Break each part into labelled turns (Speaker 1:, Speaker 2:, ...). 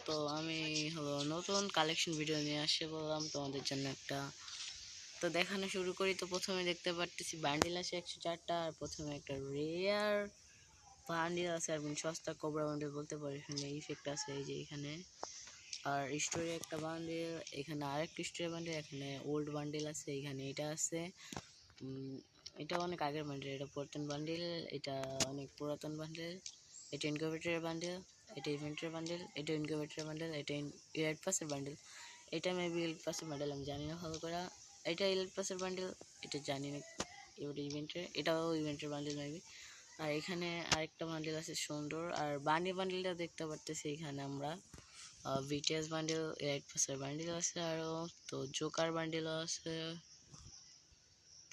Speaker 1: তো আমি হলো নতুন কালেকশন ভিডিও নিয়ে আসে বললাম তোমাদের জন্য একটা। তো দেখানো শুরু করি। তো প্রথমে দেখতে পারতেছি বান্ডিল আছে 104টা, আর প্রথমে একটা রেয়ার বান্ডিল আছে এবং সস্তা কোবরা বান্ডিল বলতে পারি, এখানে ইফেক্ট আছে এই যে এখানে। আর স্টোরি একটা বান্ডিল, এখানে আরেকটা স্টোরি বান্ডিল, এখানে ওল্ড বান্ডিল আছে, এখানে এটা আছে। এটা অনেক আগের বান্ডিল, এটা পুরাতন বান্ডিল, এটা অনেক পুরাতন বান্ডিল। এটা ইনকিউবেটরের বান্ডিল, এটা ইভেন্টের বান্ডিল, এটা ইনকিউবেটরের বান্ডিল, এটা ইলাইট পাসের বান্ডিল। এটা মেবি ইলাইট পাসের বান্ডিল, আমি জানি না ভালো করে। এটা ইলাইট পাসের বান্ডিল, এটা জানি না। এবার ইভেন্টের, এটাও ইভেন্টের বান্ডিল মেবি। আর এখানে আরেকটা বান্ডিল আছে সুন্দর। আর বানি বান্ডিলটা দেখতে পারতেছি এখানে আমরা। ভিটিএস বান্ডিল, ইলাইট পাসের বান্ডিল আছে আরও। তো জোকার বান্ডিলও আছে।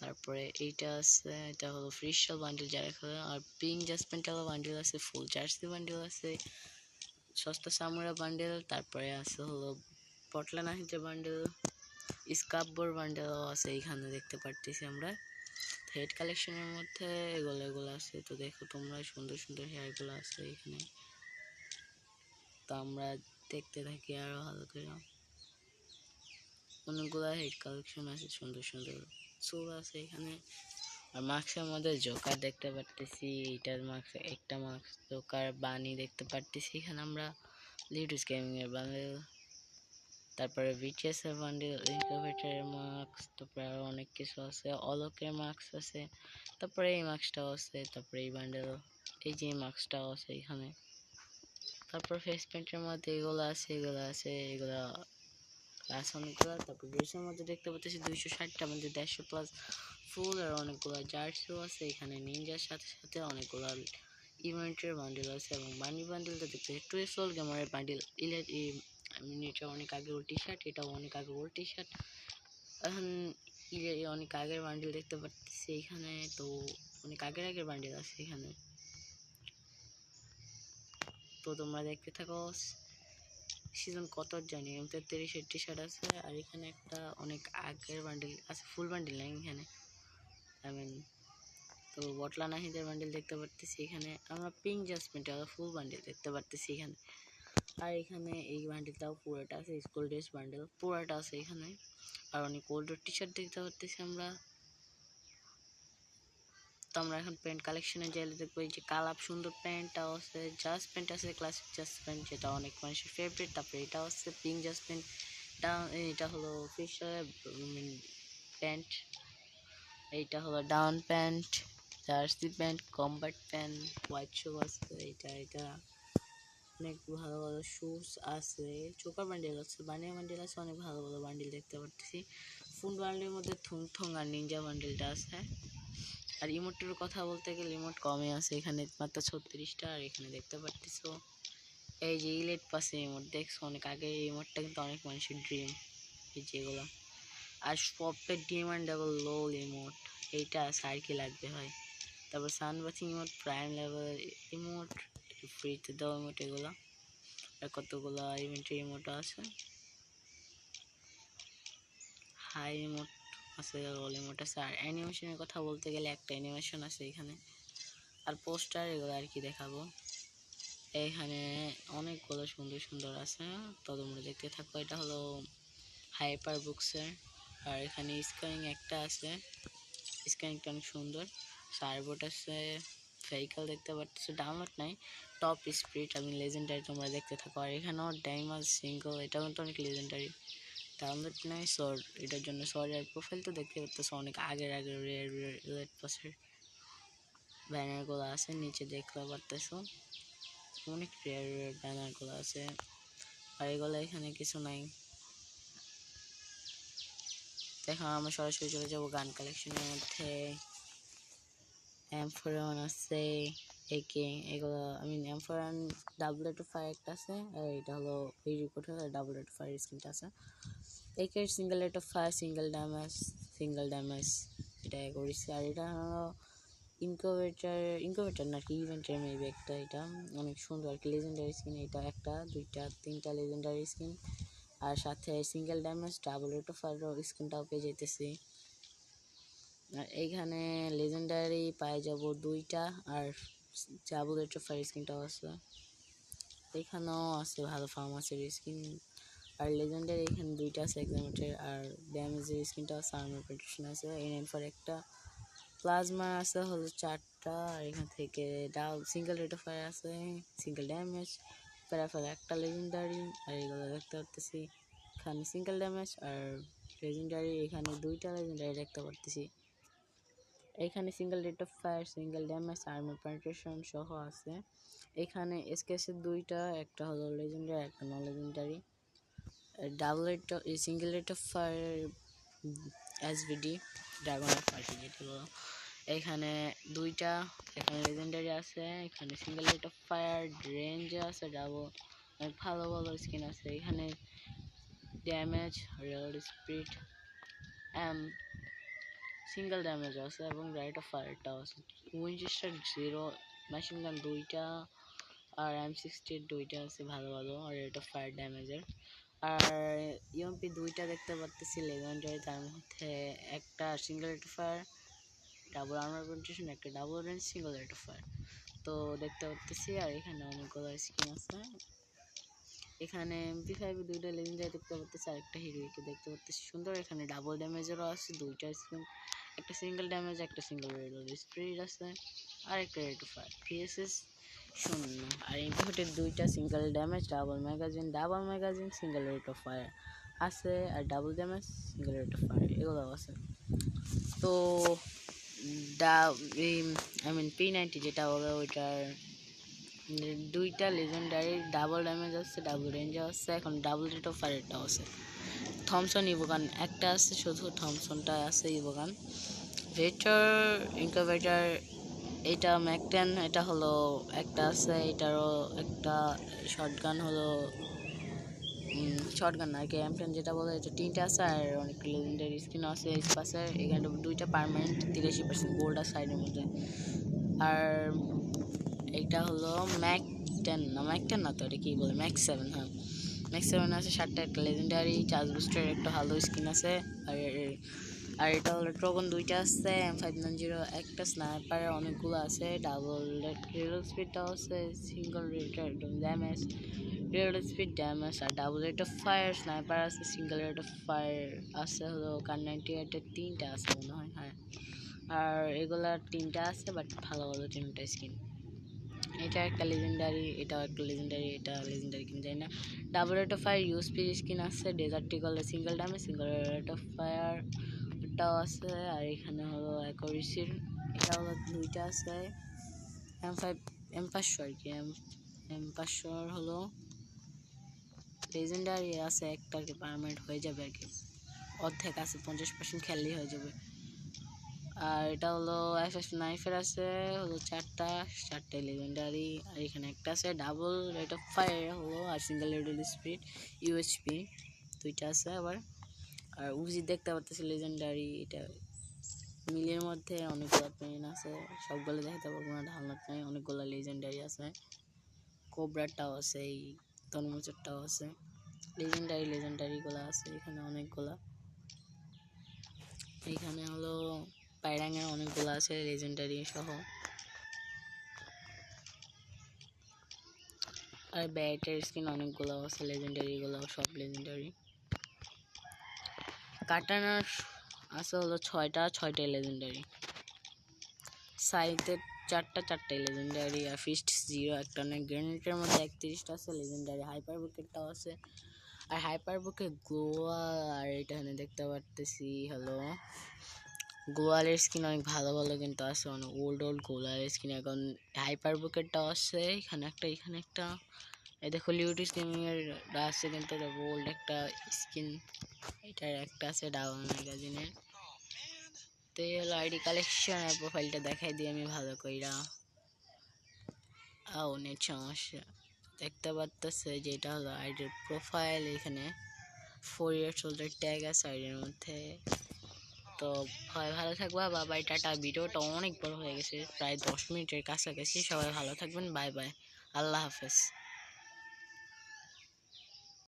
Speaker 1: তারপরে এইটা আছে, এটা হলো ফ্রিশাল বান্ডিল যারা খেলে। আর পিঙ্ক জাসপেন্টাল বান্ডিল আছে, ফুল জার্সি বান্ডিল আছে, সস্তা সামুরা বান্ডিল। তারপরে আছে হলো পটলা নাহিতে বান্ডিল, স্কাপবোর বান্ডিলও আছে এইখানে দেখতে পারতেছি আমরা। হেড কালেকশনের মধ্যে এগুলো আছে। তো দেখো তোমরা, সুন্দর সুন্দর হেয়ারগুলো আছে এখানে। তো আমরা দেখতে থাকি আরো ভালো করে। অনেকগুলো হেড কালেকশন আছে, সুন্দর সুন্দর চুল আছে এখানে। আর মাস্কের মধ্যে জোকার দেখতে পারতেছি, এটার মাস্ক একটা মাস্ক জোকার বানি দেখতে পারতেছি এখানে আমরা। লিডুস গেমিং এর বান্ডেল, তারপরে ভিটিএস এর বান্ডেল, ইনকিউবেটরের মাস্ক, তারপরে আরো অনেক কিছু আছে, অলোকের মাস্ক আছে, তারপরে এই মাস্কটাও আছে, তারপরে এই বান্ডেল, এই যে মাস্কটাও আছে এখানে। তারপর ফেস পেন্টের মধ্যে এগুলো আছে, এগুলো ক্লাস অনেকগুলো। তারপর ড্রেসের মধ্যে দেখতে পাচ্ছি 260টা মধ্যে 150 প্লাস ফুল, আর অনেকগুলো জার্সিও আছে এখানে। নিনজার সাথে সাথে অনেকগুলো ইভেন্টের বান্ডিল আছে, এবং বানি বান্ডিলটা দেখতে টুয়েসল গেমারের বান্ডিল। এটা অনেক আগে ওর টি শার্ট, এটাও অনেক আগে ওর টি শার্ট। এখন অনেক আগের বান্ডিল দেখতে পাচ্ছি এখানে। তো অনেক আগের বান্ডিল আছে এখানে। তো তোমরা দেখতে থাকো। সিজন কত জানি, 33 টি শার্ট আছে। আর এখানে একটা অনেক আগের বান্ডিল আছে, ফুল বান্ডিল নাই এখানে আই মিন। তো বটলা নাহিদের বান্ডিল দেখতে পারতেছি এখানে আমরা। পিঙ্ক জাসমিনটা ফুল বান্ডিল দেখতে পারতেছি এখানে। আর এখানে এই বান্ডিলটাও পুরোটা আছে, স্কুল ড্রেস বান্ডিল পুরোটা আছে এখানে। আর অনেক ওল্ড টি শার্ট দেখতে পারতেছি আমরা। তো আমরা এখন প্যান্ট কালেকশনে যাইলে দেখবো এই যে কালাপ সুন্দর প্যান্টটাও আছে, জাস্ট প্যান্ট আছে, ক্লাসিক জাস্ট প্যান্ট, যেটা অনেক মানুষের ফেভারিট। তারপরে এটাও আছে পিঙ্ক জাস্ট প্যান্ট, এটা হলো ফিশার প্যান্ট, এইটা হলো down pant, jersey pant, combat pant, white shoe আছে, এটা অনেক ভালো ভালো শুজ আছে। চোকার বান্ডিল আছে, বানিয়া বান্ডিল আছে, অনেক ভালো ভালো বান্ডিল দেখতে পারতেছি। ফোন বান্ডিলের মধ্যে থুং আর নিনজা বান্ডিলটা আছে। আর ইমোটের কথা বলতে গেলে ইমোট কমে আছে এখানে, মাত্র 36টা। আর এখানে দেখতে পারতেছ এই যে ইলেট পাসে ইমোট, দেখছো অনেক আগে এই ইমোটটা কিন্তু অনেক মানুষের ড্রিম এই যেগুলো। আর পপের ডিমান্ডেবল লো ইমোট, এইটা সার্কেল লাগবে হয়। তারপর sunbathing emote, prime level emote, ফ্রিতে দেওয়া ইমোট এগুলো। আর কতগুলো ইভেন্টের ইমোট আছে, হাই ইমোট আছে, রোল ইমোট আছে। আর অ্যানিমেশনের কথা বলতে গেলে একটা অ্যানিমেশন আছে এখানে। আর পোস্টার এগুলো আর কি দেখাবো, এখানে অনেকগুলো সুন্দর সুন্দর আছে। তো তোমরা দেখতে থাকো। এটা হলো হাইপার বুকসের। আর এখানে স্ক্যানিং একটা আছে, স্ক্যানিংটা অনেক সুন্দর। সার্বোট আছে, ভেহিকল দেখতে পাচ্ছ, ডাউনলোড নাই, টপ স্পিড, আমি লেজেন্ডারি, তোমরা দেখতে থাকো। আর এখানেও ডাইমাল সিঙ্গল, এটাও কিন্তু অনেক লেজেন্ডারি, ডাউনলোড নাই। সর এটার জন্য সরি। আর প্রোফাইল তো দেখতে পাচ্ছ অনেক আগের রেড পাসের ব্যানারগুলো আছে, নিচে দেখতে পারতেছো অনেক রেয়ার ব্যানারগুলো আছে। আর এগুলো এখানে কিছু নাই। দেখো আমরা সরাসরি চলে যাবো গান কালেকশনের মধ্যে। M41 আছে, একে এগুলো আমি M41 double rate of fire একটা আছে। আর এটা হলো এই রিপোর্ট হলো ডাবল রেট অফ ফায়ার স্কিনটা আছে। একের single rate of fire, single damage এটা করেছি। আর এটা হলো ইনকিউবেটর না কি ইভেন্টের মেবি একটা, এটা অনেক সুন্দর আর কি লেজেন্ডারি স্কিন। এটা একটা দুইটা তিনটা লেজেন্ডারি স্কিন, আর সাথে single damage double rate of fire স্কিনটাও পেয়ে যেতেছি। আর এইখানে লেজেন্ডারি পাই যাব দুইটা, আর ডাবল রেট অফ ফায়ার স্কিনটাও আছে। এখানেও আছে ভালো ফার্মাসির স্কিন। আর লেজেন্ডারি এখানে দুইটা আছে এক্সামেটের, আর ড্যামেজের স্কিনটা আছে, আর্মার পেন্টেশন আছে, এই 9 ফর একটা, প্লাজমা আছে হলো 4টা, আর এখান থেকে সিঙ্গেল রেট অফ ফায়ার আছে, সিঙ্গেল ড্যামেজ, প্যারাফেল একটা লেজেন্ডারি। আর এগুলো দেখতে পারতেছি এখানে সিঙ্গেল ড্যামেজ আর লেজেন্ডারি, এখানে দুইটা লেজেন্ডারি দেখতে পারতেছি। এখানে single rate of fire, single damage, armour penetration সহ আছে। এখানে এসকেসের দুইটা, একটা হলো লেজেন্ডারি একটা non legendary. Double rate single rate of fire SVD dragon party যেটা বলো, এখানে দুইটা, এখানে লেজেন্ডারি আছে, এখানে single rate of fire range আছে, ডাবল ভালো ভালো স্কিন আছে। এখানে damage, red speed, single damage আছে এবং রেট অফ ফায়ারটাও আছে। উইনচেস্টার 0 মেশিন গান দুইটা, আর M60 দুইটা আছে ভালো ভালো আর রেট অফ ফায়ার ড্যামেজের। আর ইউএমপি দুইটা দেখতে পাচ্ছি লেজেন্ডারি, তার মধ্যে একটা single rate of fire double armour penetration, একটা double range single rate of fire তো দেখতে পাচ্ছি। আর এখানে অনেকগুলো স্কিন আছে। এখানে MP5 দুইটা লেজেন্ডারি দেখতে পাচ্ছি, আর একটা হিরোইকে দেখতে পাচ্ছি সুন্দর। এখানে ডাবল ড্যামেজেরও আছে দুইটা স্কিন, একটা সিঙ্গেল ড্যামেজ একটা সিঙ্গেল রেড স্পিড আছে, আর একটা রেট অফ ফায়ার PSS 0। আর MP40 দুইটা single damage double magazine single rate of fire আছে, আর double damage single rate of fire এগুলো আছে। তো P90 যেটা হবে ওইটার দুইটা লেজেন্ডারি, ডাবল ড্যামেজ আছে, ডাবল রেঞ্জ আছে, এখন ডাবল রেট অফ ফায়ারটাও আছে। থমসন ইভোগান একটা আছে, শুধু থমসনটা আছে ইভোগান। ভেক্টর ইনকিউবেটর এটা ম্যাক-10, এটা হলো একটা আছে, এটারও একটা শটগান হলো শটগান আর কি M10 যেটা বলে, এটা 3টা আছে, আর অনেক লেজেন্ডারি স্কিন আছে স্পাসের। এখানে দুইটা পার্মানেন্ট 83% গোল্ড আছে সাইডের মধ্যে। আর এটা হলো ম্যাক-10 না, ম্যাক-10 না তো, এটা কি বলে ম্যাক-7, হ্যাঁ ম্যাক-7 আছে 7টা, একটা লেজেন্ডারি চার্জ বুস্টার একটা ভালো স্কিন আছে। আর এটা হলো ট্রগন দুইটা আছে, M590 একটা, স্নাইপার অনেকগুলো আছে, ডাবল রিলোড স্পিডটাও আছে, single rate damage reload speed damage, আর double rate of fire sniper আছে, সিঙ্গেল রেট অফ ফায়ার আছে হলো কার 98 এর 3টা আছে মনে হয়, হ্যাঁ। আর এগুলার 3টা আছে, বাট ভালো ভালো 3টা স্কিন। এটা একটা লেজেন্ডারি, এটাও একটা লেজেন্ডারি, এটা লেজেন্ডারি কিনা যায় না। Double rate of fire USP skin আছে, desert eagle single damage single rate of fire এটাও আছে। আর এখানে হলো অ্যাকুরেসির এটা হলো দুইটা আছে, M500 আর কি, M500 হলো লেজেন্ডারি আছে একটা, আর কি পার্মানেন্ট হয়ে যাবে আর কি, অর্ধেক আছে 50% খেললেই হয়ে যাবে। আর এটা হলো FF নাইফের আছে হলো 4টাই লেজেন্ডারি, আর এখানে একটা আছে ডাবল রেট অফ ফায়ার হলো, আর সিঙ্গেল রেড স্পিড ইউএসপি দুইটা আছে আবার। আর উজি দেখতে পাচ্ছি লেজেন্ডারি, এটা মিলের মধ্যে অনেকগুলো পেন আছে, সবগুলো দেখাতে পারবো না, ধারণা নাই, অনেকগুলো লেজেন্ডারি আছে। কোবরাটাও আছে, এই তরমুজটাও আছে, লেজেন্ডারিগুলো আছে এখানে অনেকগুলা। এখানে হলো পায়রাঙের অনেকগুলো আছে লেজেন্ডারি সহ। আর ব্যাটের স্কিন অনেকগুলো আছে, লেজেন্ডারিগুলো সব লেজেন্ডারি। কাটানার আছে হলো 6টাই লেজেন্ডারি। সাইতে 4টাই লেজেন্ডারি, আর ফিস্ট 0 একটা, অনেক গ্রেনেডের মধ্যে 31টা আছে লেজেন্ডারি। হাইপার বুকেটটাও আছে, আর হাইপার বুকে গ্লোয়াল, আর এখানে দেখতে পারতেছি হলো গোয়ালের স্কিন অনেক ভালো ভালো কিন্তু আছে, অনেক ওল্ড গোয়ালের স্কিন। এখন হাইপার বুকেটটাও আছে, এখানে একটা এই দেখো লিউটিস গেমিং এর আছে, কিন্তু এটা ওল্ড একটা স্কিন। এটার একটা আছে ডাউন ম্যাগাজিনের। তো এই হলো আইডি কালেকশন, আর প্রোফাইলটা দেখাই দিই আমি ভালো কইরা। নেট সমস্যা, দেখতে পারতেছে যে এটা হলো আইডির প্রোফাইল। এখানে 4 years old ট্যাগ আছে আইডির মধ্যে। তো ভালো থাকবা, বাই টাটা। ভিডিওটা অনেক বড় হয়ে গেছে, প্রায় 10 মিনিটের কাছাকাছি। সবাই ভালো থাকবেন, বাই বাই, আল্লাহ হাফেজ।